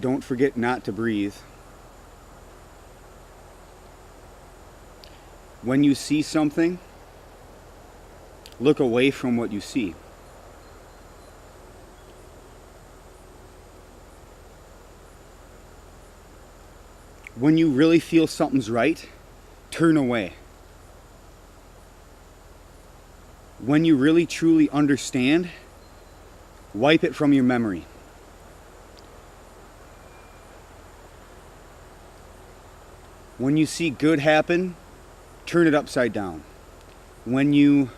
Don't forget not to breathe. When you see something, look away from what you see. When you really feel something's right, turn away. When you really truly understand, wipe it from your memory. When you see good happen, turn it upside down. When you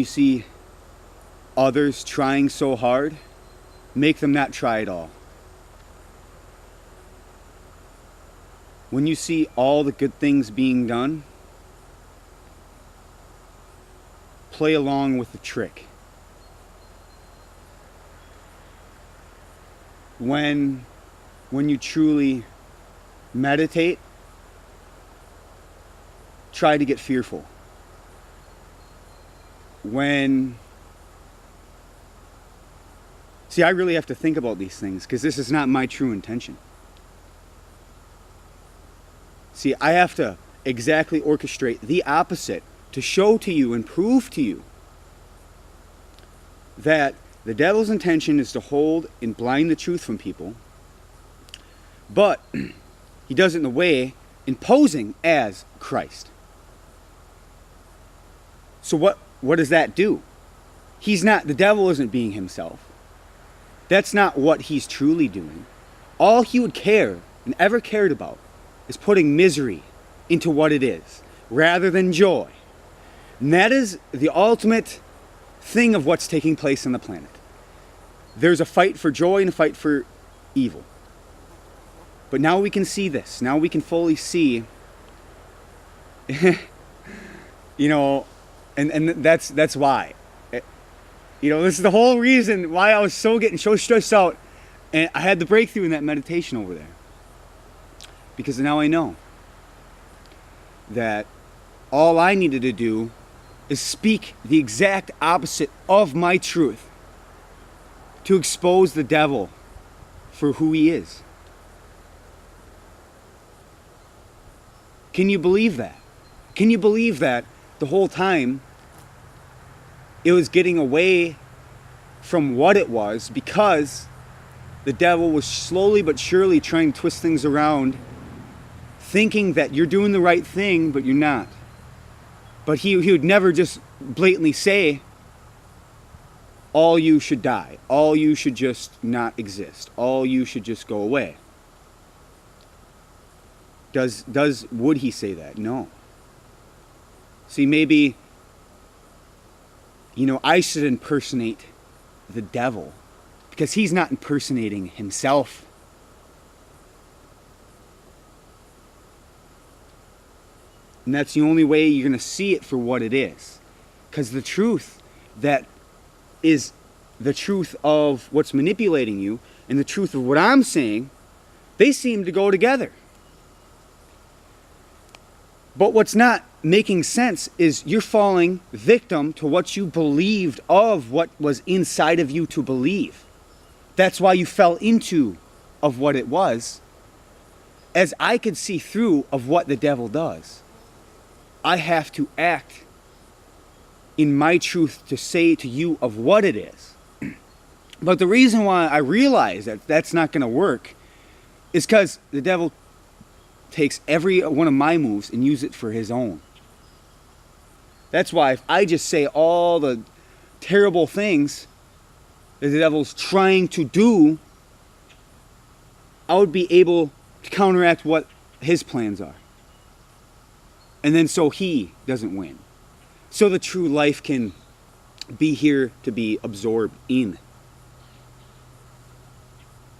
see others trying so hard, make them not try at all. When you see all the good things being done, play along with the trick. When you truly meditate, try to get fearful. See, I really have to think about these things because this is not my true intention. See, I have to exactly orchestrate the opposite to show to you and prove to you that the devil's intention is to hold and blind the truth from people, but he does it in a way imposing as Christ. So what does that do? The devil isn't being himself. That's not what he's truly doing. All he would care and ever cared about is putting misery into what it is, rather than joy. And that is the ultimate thing of what's taking place on the planet. There's a fight for joy and a fight for evil. But now we can see this. Now we can fully see, and that's why. This is the whole reason why I was getting so stressed out, and I had the breakthrough in that meditation over there. Because now I know that all I needed to do is speak the exact opposite of my truth to expose the devil for who he is. Can you believe that? Can you believe that the whole time it was getting away from what it was because the devil was slowly but surely trying to twist things around, thinking that you're doing the right thing, but you're not. But he would never just blatantly say, all you should die. All you should just not exist. All you should just go away. Would he say that? No. See, maybe, I should impersonate the devil because he's not impersonating himself. And that's the only way you're going to see it for what it is. Because the truth that is the truth of what's manipulating you and the truth of what I'm saying, they seem to go together. But what's not making sense is you're falling victim to what you believed of what was inside of you to believe. That's why you fell into of what it was, as I could see through of what the devil does. I have to act in my truth to say to you of what it is. But the reason why I realize that that's not going to work is because the devil takes every one of my moves and use it for his own. That's why if I just say all the terrible things that the devil's trying to do, I would be able to counteract what his plans are. And then so he doesn't win. So the true life can be here to be absorbed in.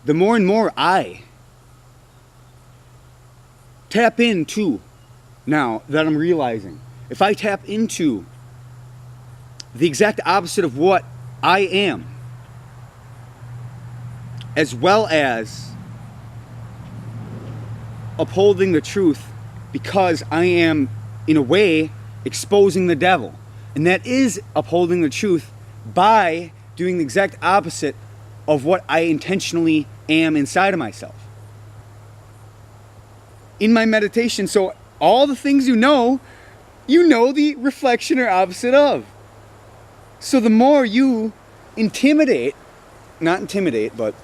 The more and more I tap into, now that I'm realizing, if I tap into the exact opposite of what I am, as well as upholding the truth, because I am, in a way, exposing the devil. And that is upholding the truth by doing the exact opposite of what I intentionally am inside of myself. In my meditation, so all the things you know the reflection or opposite of. So the more you not intimidate, but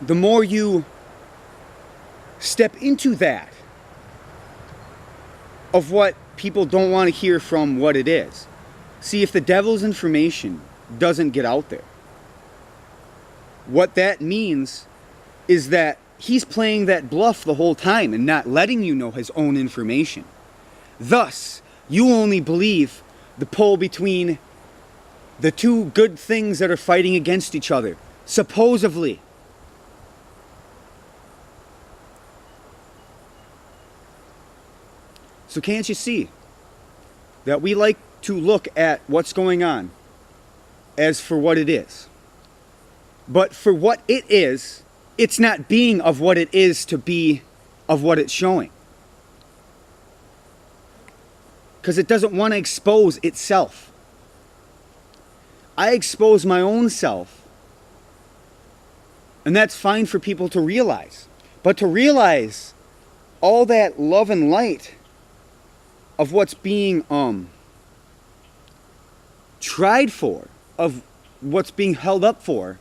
the more you step into that of what people don't want to hear from what it is. See, if the devil's information doesn't get out there, what that means is that he's playing that bluff the whole time and not letting you know his own information. Thus, you only believe the pull between the two good things that are fighting against each other, supposedly. So can't you see that we like to look at what's going on as for what it is? But for what it is, it's not being of what it is to be of what it's showing. Because it doesn't want to expose itself. I expose my own self. And that's fine for people to realize. But to realize all that love and light of what's being tried for, of what's being held up for,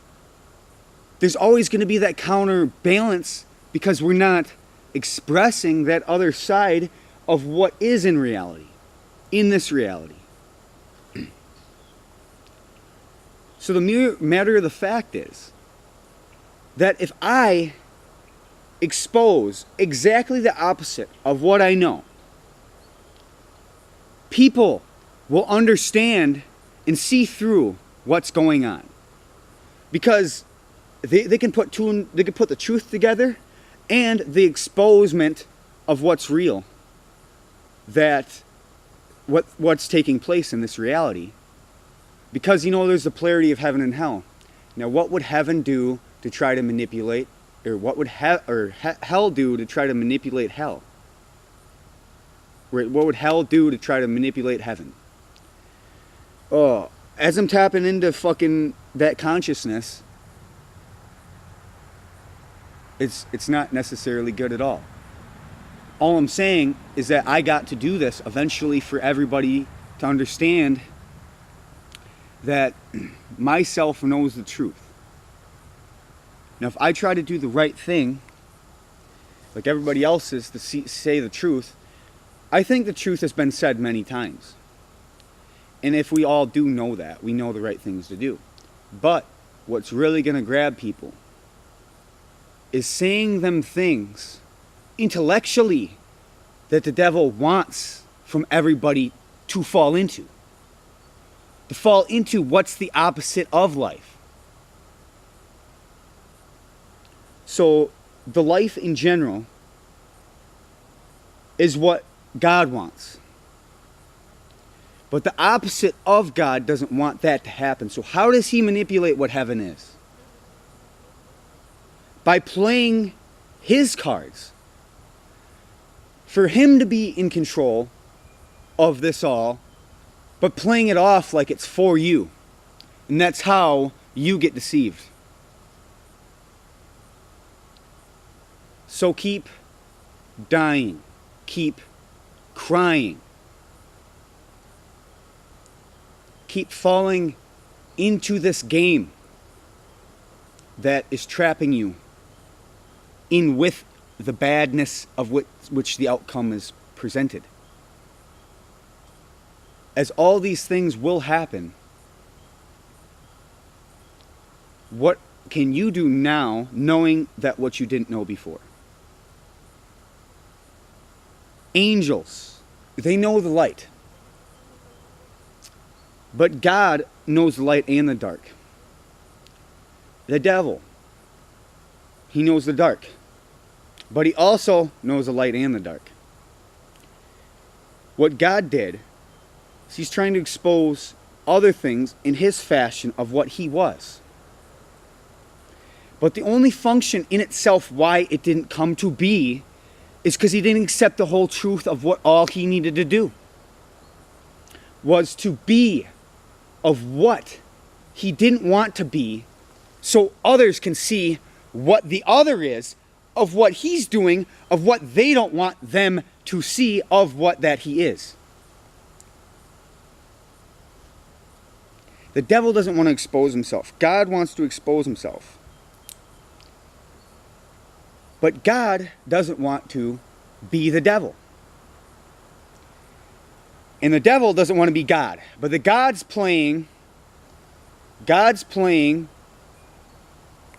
there's always going to be that counterbalance because we're not expressing that other side of what is in reality, in this reality. So the mere matter of the fact is that if I expose exactly the opposite of what I know, people will understand and see through what's going on. Because they can put the truth together and the exposement of what's real, that what's taking place in this reality. Because there's the polarity of heaven and hell. Now, what would heaven do to try to manipulate, or what would hell do to try to manipulate hell? What would hell do to try to manipulate heaven? Oh, as I'm tapping into fucking that consciousness, it's not necessarily good at all. All I'm saying is that I got to do this eventually for everybody to understand that myself knows the truth. Now, if I try to do the right thing, like everybody else is, to say the truth, I think the truth has been said many times. And if we all do know that, we know the right things to do. But what's really going to grab people is saying them things intellectually that the devil wants from everybody to fall into. To fall into what's the opposite of life. So the life in general is what God wants. But the opposite of God doesn't want that to happen. So how does he manipulate what heaven is? By playing his cards. For him to be in control of this all, but playing it off like it's for you. And that's how you get deceived. So keep dying. Keep crying. Keep falling into this game that is trapping you in with the badness of which the outcome is presented. As all these things will happen, what can you do now knowing that what you didn't know before? Angels, they know the light. But God knows the light and the dark. The devil, he knows the dark. But he also knows the light and the dark. What God did is he's trying to expose other things in his fashion of what he was. But the only function in itself why it didn't come to be is because he didn't accept the whole truth of what all he needed to do was to be of what he didn't want to be so others can see what the other is, of what he's doing, of what they don't want them to see of what that he is. The devil doesn't want to expose himself. God wants to expose himself. But God doesn't want to be the devil. And the devil doesn't want to be God. But God's playing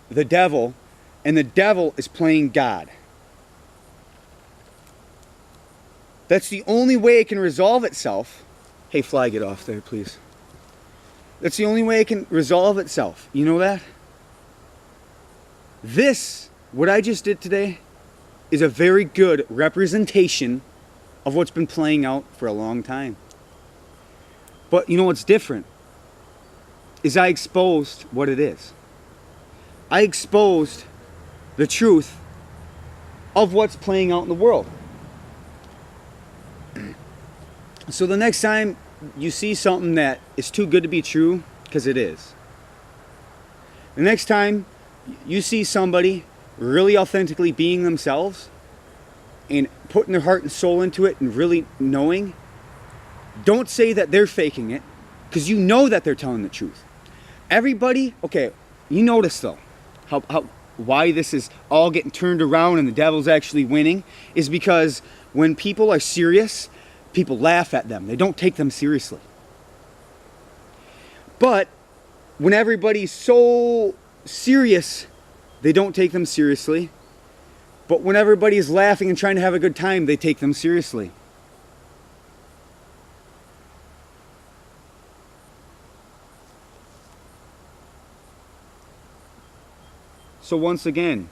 the devil, and the devil is playing God. That's the only way it can resolve itself. Hey, fly, get off there, please. That's the only way it can resolve itself. You know that? This, what I just did today, is a very good representation of what's been playing out for a long time. But you know what's different? Is I exposed what it is. I exposed the truth of what's playing out in the world. So the next time you see something that is too good to be true, because it is. The next time you see somebody really authentically being themselves and putting their heart and soul into it and really knowing, don't say that they're faking it, because you know that they're telling the truth. Everybody, okay, you notice though, how why this is all getting turned around and the devil's actually winning is because when people are serious, people laugh at them. They don't take them seriously. But when everybody's so serious, they don't take them seriously. But when everybody's laughing and trying to have a good time, they take them seriously. So once again,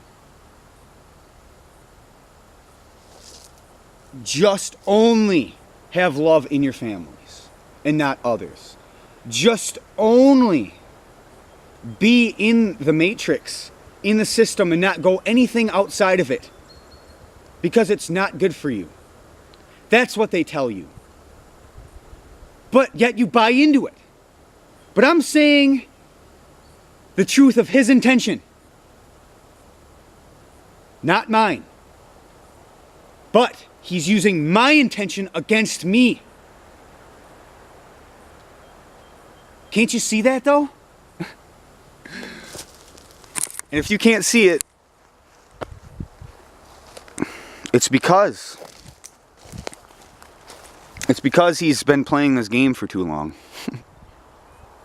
just only have love in your families and not others. Just only be in the matrix, in the system, and not go anything outside of it, because it's not good for you. That's what they tell you. But yet you buy into it. But I'm saying the truth of his intention, not mine. But he's using my intention against me. Can't you see that though? And if you can't see it, it's because he's been playing this game for too long.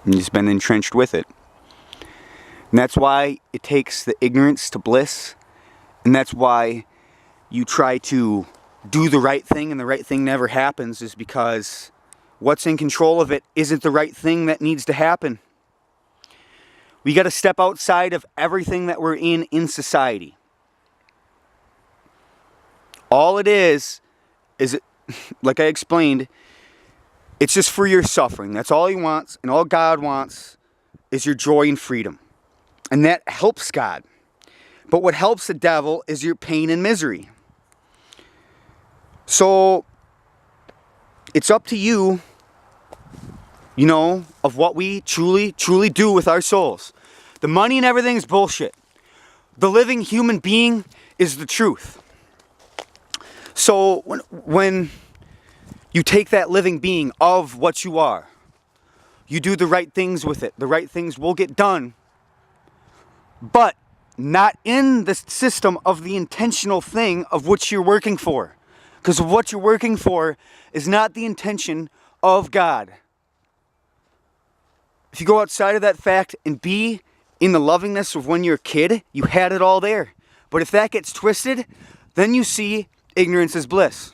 And he's been entrenched with it. And that's why it takes the ignorance to bliss. And that's why you try to do the right thing and the right thing never happens, is because what's in control of it isn't the right thing that needs to happen. We got to step outside of everything that we're in society. All it is like I explained, it's just for your suffering. That's all he wants, and all God wants is your joy and freedom. And that helps God. But what helps the devil is your pain and misery. So it's up to you, you know, of what we truly do with our souls. The money and everything is bullshit. The living human being is the truth. So when you take that living being of what you are, you do the right things with it. The right things will get done. But not in the system of the intentional thing of which you're working for. Because what you're working for is not the intention of God. If you go outside of that fact and be in the lovingness of when you're a kid, you had it all there. But if that gets twisted, then you see ignorance is bliss.